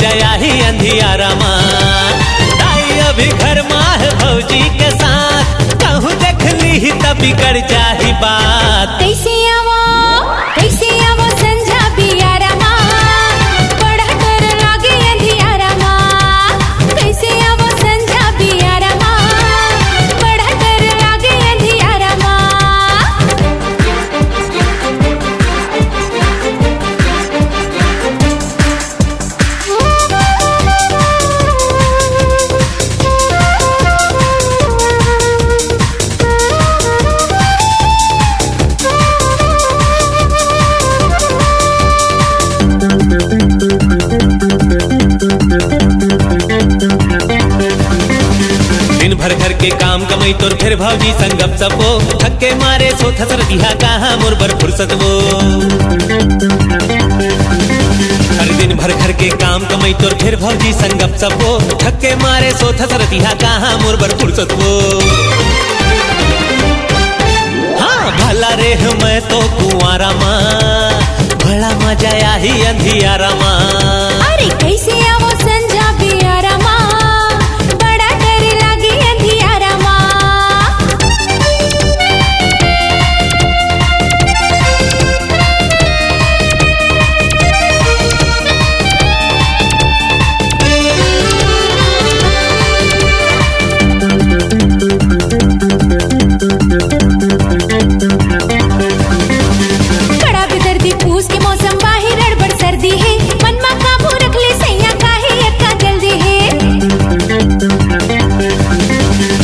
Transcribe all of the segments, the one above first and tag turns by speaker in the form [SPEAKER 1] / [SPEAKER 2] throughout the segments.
[SPEAKER 1] मजा आई अंधियारा माँ। ताई अभी घर माँ है भौजी के साथ, कहूँ देख ली तब बिगड़ जाही बात।
[SPEAKER 2] कैसे आवो संझा पियारा माँ, बड़ा डर लागे अंधियारा माँ। कैसे आवो संझा पियारा माँ, बड़ा डर लागे अंधियारा माँ।
[SPEAKER 1] दिन भर घर के काम कमाई तोर फिर भौजी संगप सबो, थक्के मारे सो थसर दिहा कहाँ मोर बर फुर्सत वो। हर दिन भर घर के काम कमाई तोर फिर भौजी संगप सबो, थक्के मारे सो थसर दिहा कहाँ मोर बर फुर्सत वो। हाँ भला रे मैं तो कुंवारा माँ, बड़ा मजा आई अंधियारा माँ।
[SPEAKER 2] अरे कैसे आवो संझा पियारा माँ, बड़ा डर लागे अंधियारा माँ। बड़ा बेदर्दी पूस के मौसम बाहिर हड़बड़ सर्दी है, मन मा काबू रख ले सैया काहे यक्का जल्दी है।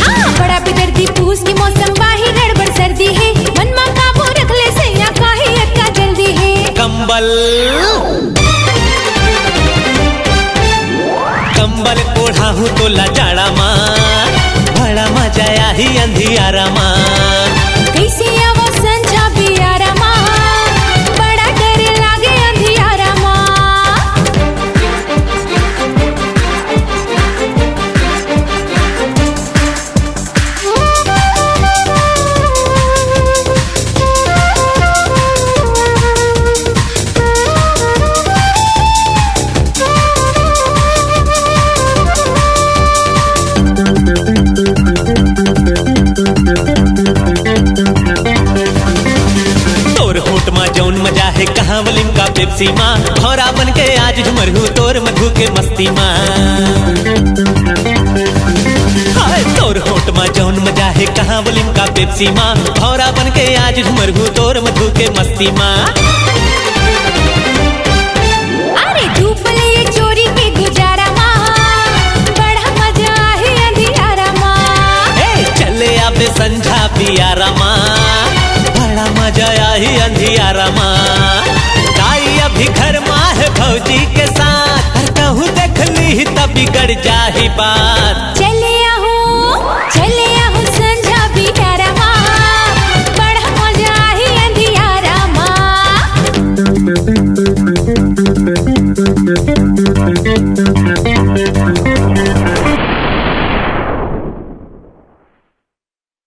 [SPEAKER 2] हाँ बड़ा बेदर्दी पूस के मौसम बाहिर हड़बड़ सर्दी है, मन मा काबू रख ले सैया काहे यक्का जल्दी है।
[SPEAKER 1] कंबल ओढ़ा हूँ तो लाजाड़ा माँ, बड़ा मजा आई अंधियारा माँ।
[SPEAKER 2] कैसे आवो संझा पियारा माँ, बड़ा डर लागे अंधियारा माँ।
[SPEAKER 1] तोर होट माँ जौन मजा है कहाँ वलिम का पेप्सी माँ, भौरा बन के आज झुमर हूँ तोर मधु के मस्ती माँ। हाय तोर होट माँ जौन मजा है कहाँ वलिम का पेप्सी माँ, भौरा बन के आज झुमर हूँ तोर मधु के मस्ती माँ।
[SPEAKER 2] अरे धूप ले चोरी के गुजारा माँ, बड़ा मजा है अंधियारा माँ।
[SPEAKER 1] चले आवे संझा पियारा माँ, बड़ा मजा आई अंधियारा माँ। ताई अभी घर माँ है भौजी के साथ, कहूँ देख ली तब बिगड़ जाही बात।
[SPEAKER 2] चले आहू संझा पियारा माँ, बड़ा मजा है अंधियारा माँ।